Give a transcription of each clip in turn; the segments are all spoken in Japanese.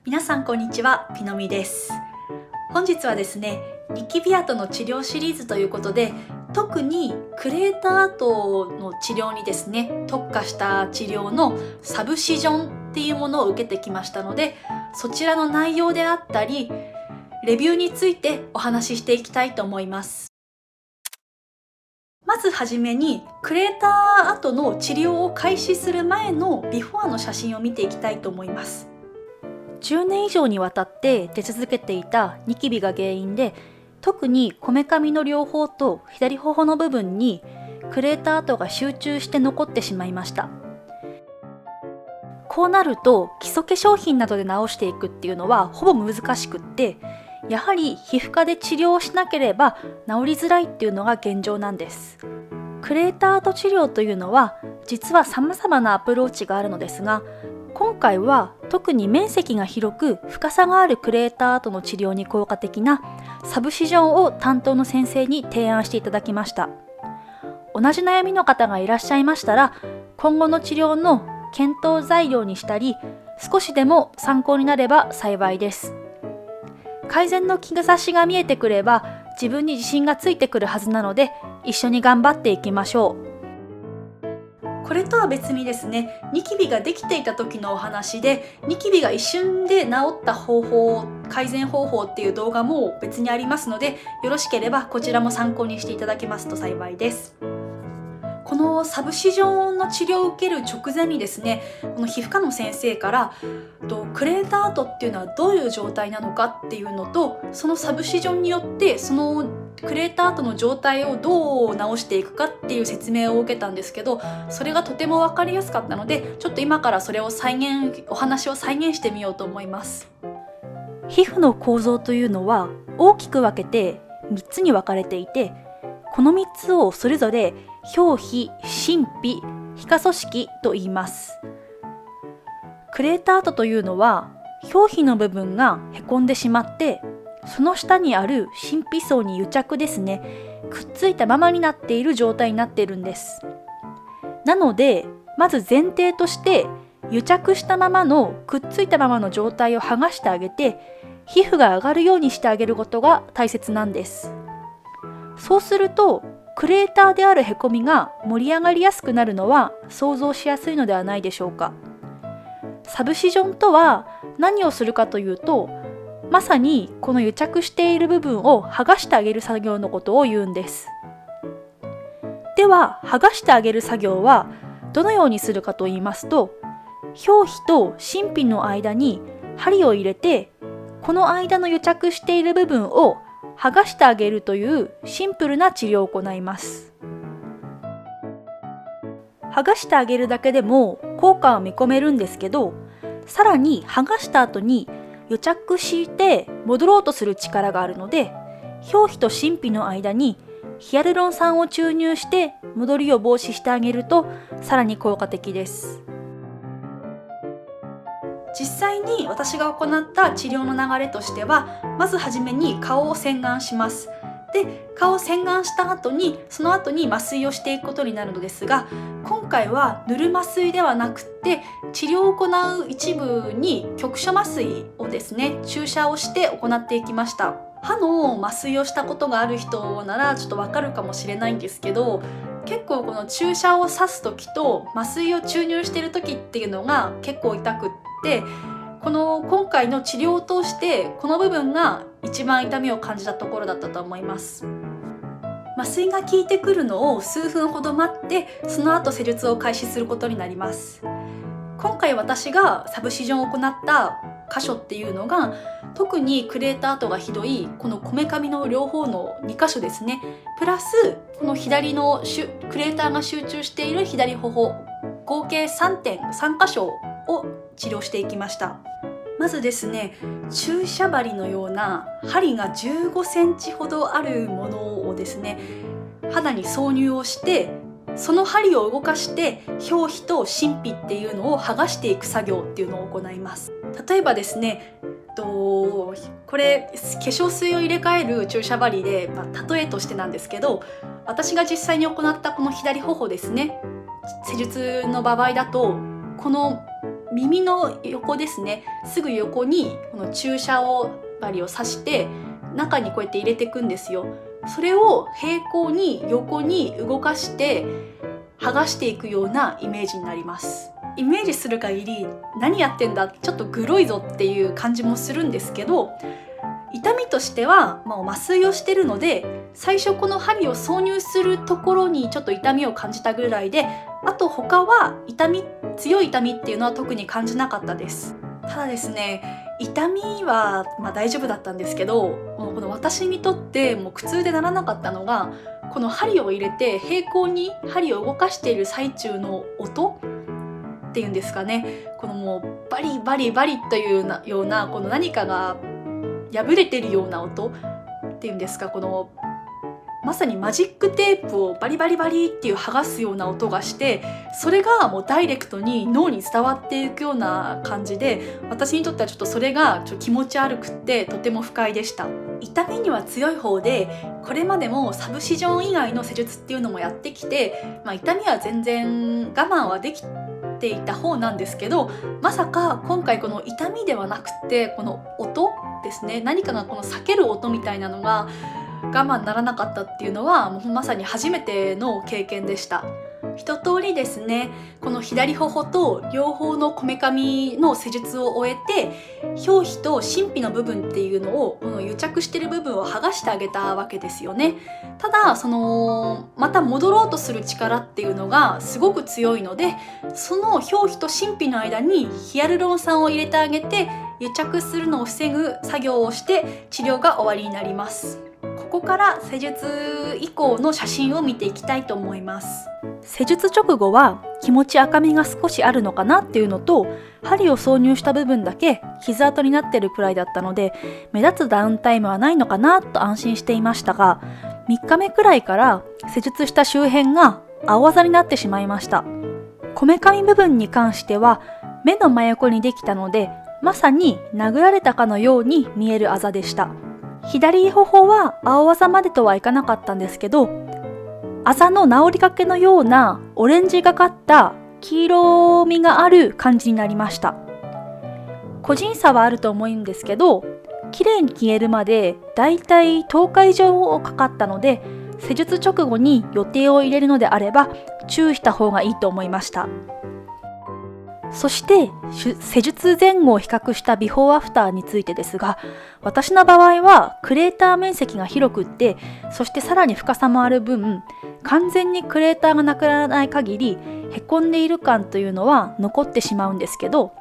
皆さんこんにちは、ピノミです。本日はですね、ニキビ跡の治療シリーズということで、特にクレーター跡の治療にですね、特化した治療のサブシジョンっていうものを受けてきましたので、そちらの内容であったり、レビューについてお話ししていきたいと思います。まずはじめに、クレーター跡の治療を開始する前のビフォーの写真を見ていきたいと思います。10年以上にわたって出続けていたニキビが原因で、特にこめかみの両方と左頬の部分にクレーター跡が集中して残ってしまいました。こうなると基礎化粧品などで治していくっていうのはほぼ難しくって、やはり皮膚科で治療をしなければ治りづらいっていうのが現状なんです。クレーター跡治療というのは実は様々なアプローチがあるのですが、今回は特に面積が広く深さがあるクレーター跡の治療に効果的なサブシジョンを担当の先生に提案していただきました。同じ悩みの方がいらっしゃいましたら、今後の治療の検討材料にしたり、少しでも参考になれば幸いです。改善の兆しが見えてくれば自分に自信がついてくるはずなので、一緒に頑張っていきましょう。これとは別にですね、ニキビができていた時のお話で、ニキビが一瞬で治った方法、改善方法っていう動画も別にありますので、よろしければこちらも参考にしていただけますと幸いです。このサブシジョンの治療を受ける直前にですね、この皮膚科の先生からクレーター跡っていうのはどういう状態なのかっていうのと、そのサブシジョンによってそのクレーター跡の状態をどう直していくかっていう説明を受けたんですけど、それがとても分かりやすかったので、ちょっと今からそれをお話を再現してみようと思います。皮膚の構造というのは大きく分けて3つに分かれていて、この3つをそれぞれ表皮、真皮、皮下組織と言います。クレーター跡というのは表皮の部分がへこんでしまって、その下にある真皮層に癒着ですね、くっついたままになっている状態になっているんです。なのでまず前提として癒着したままのくっついたままの状態を剥がしてあげて、皮膚が上がるようにしてあげることが大切なんです。そうするとクレーターであるへこみが盛り上がりやすくなるのは想像しやすいのではないでしょうか。サブシジョンとは何をするかというと、まさにこの癒着している部分を剥がしてあげる作業のことを言うんです。では剥がしてあげる作業はどのようにするかと言いますと、表皮と真皮の間に針を入れて、この間の癒着している部分を剥がしてあげるというシンプルな治療を行います。剥がしてあげるだけでも効果は見込めるんですけど、さらに剥がした後に癒着して戻ろうとする力があるので、表皮と真皮の間にヒアルロン酸を注入して戻りを防止してあげるとさらに効果的です。実際に私が行った治療の流れとしては、まずはじめに顔を洗顔します。で、顔を洗顔した後に、その後に麻酔をしていくことになるのですが、今回は塗る麻酔ではなくて、治療を行う一部に局所麻酔をですね、注射をして行っていきました。歯の麻酔をしたことがある人ならちょっとわかるかもしれないんですけど、結構この注射を刺す時と麻酔を注入している時っていうのが結構痛くって、今回の治療を通してこの部分が一番痛みを感じたところだったと思います。麻酔が効いてくるのを数分ほど待って、その後施術を開始することになります。今回私がサブシジョンを行った箇所っていうのが、特にクレーター跡がひどいこのこめかみの両方の2箇所ですね、プラスこの左のクレーターが集中している左頬、合計3箇所を治療していきました。まずですね、注射針のような針が15センチほどあるものをですね、肌に挿入をして、その針を動かして表皮と真皮っていうのを剥がしていく作業っていうのを行います。例えばですね、これ化粧水を入れ替える注射針で、例えとしてなんですけど、私が実際に行ったこの左頬ですね、施術の場合だと、この耳の横ですね、すぐ横にこの注射針を刺して中にこうやって入れていくんですよ。それを平行に横に動かして剥がしていくようなイメージになります。イメージする限り何やってんだ、ちょっとグロいぞっていう感じもするんですけど、痛みとしては、麻酔をしてるので最初この針を挿入するところにちょっと痛みを感じたぐらいで、あと他は強い痛みっていうのは特に感じなかったです。ただですね、痛みは大丈夫だったんですけど、この私にとってもう苦痛でならなかったのが、この針を入れて平行に針を動かしている最中の音っていうんですかね、このもうバリバリバリというようなこの何かが破れてるような音っていうんですか、このまさにマジックテープをバリバリバリっていう剥がすような音がして、それがもうダイレクトに脳に伝わっていくような感じで、私にとってはちょっとそれがちょっと気持ち悪くってとても不快でした。痛みには強い方で、これまでもサブシジョン以外の施術っていうのもやってきて、痛みは全然我慢はできていた方なんですけど、まさか今回この痛みではなくてこの音ですね、何かがこの避ける音みたいなのが我慢ならなかったっていうのはもうまさに初めての経験でした。一通りですね、この左頬と両方のこめかみの施術を終えて、表皮と真皮の部分っていうのをこの癒着してる部分を剥がしてあげたわけですよね。ただまた戻ろうとする力っていうのがすごく強いので、その表皮と真皮の間にヒアルロン酸を入れてあげて癒着するのを防ぐ作業をして治療が終わりになります。ここから施術以降の写真を見ていきたいと思います。施術直後は気持ち赤みが少しあるのかなっていうのと、針を挿入した部分だけ傷跡になってるくらいだったので、目立つダウンタイムはないのかなと安心していましたが、3日目くらいから施術した周辺が青あざになってしまいました。こめかみ部分に関しては目の真横にできたので、まさに殴られたかのように見えるあざでした。左頬は青あざまでとはいかなかったんですけど、あざの治りかけのようなオレンジがかった黄色みがある感じになりました。個人差はあると思うんですけど、綺麗に消えるまでだいたい10日以上かかったので、施術直後に予定を入れるのであれば注意した方がいいと思いました。そして施術前後を比較したビフォーアフターについてですが、私の場合はクレーター面積が広くって、そしてさらに深さもある分、完全にクレーターがなくならない限りへこんでいる感というのは残ってしまうんですけど、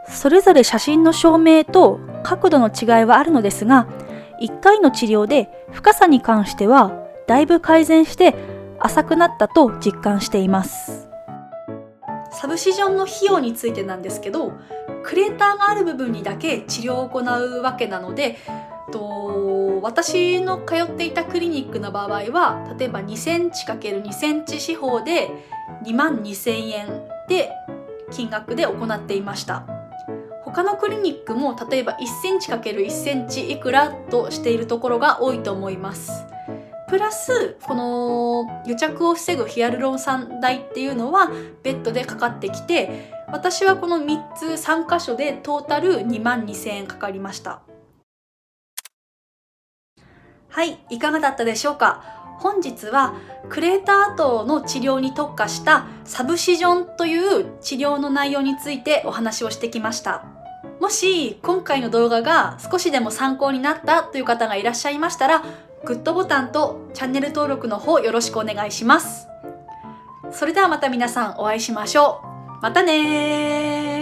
それぞれ写真の照明と角度の違いはあるのですが、1回の治療で深さに関してはだいぶ改善して浅くなったと実感しています。サブシジョンの費用についてなんですけど、クレーターがある部分にだけ治療を行うわけなので、私の通っていたクリニックの場合は、例えば2センチ ×2 センチ四方で22,000円で金額で行っていました。他のクリニックも例えば1センチ ×1 センチいくらとしているところが多いと思います。プラスこの癒着を防ぐヒアルロン酸代っていうのは別途でかかってきて、私はこの3つ3箇所でトータル22,000円かかりました。はい、いかがだったでしょうか。本日はクレーター跡の治療に特化したサブシジョンという治療の内容についてお話をしてきました。もし今回の動画が少しでも参考になったという方がいらっしゃいましたら、グッドボタンとチャンネル登録の方よろしくお願いします。それではまた皆さんお会いしましょう。またねー。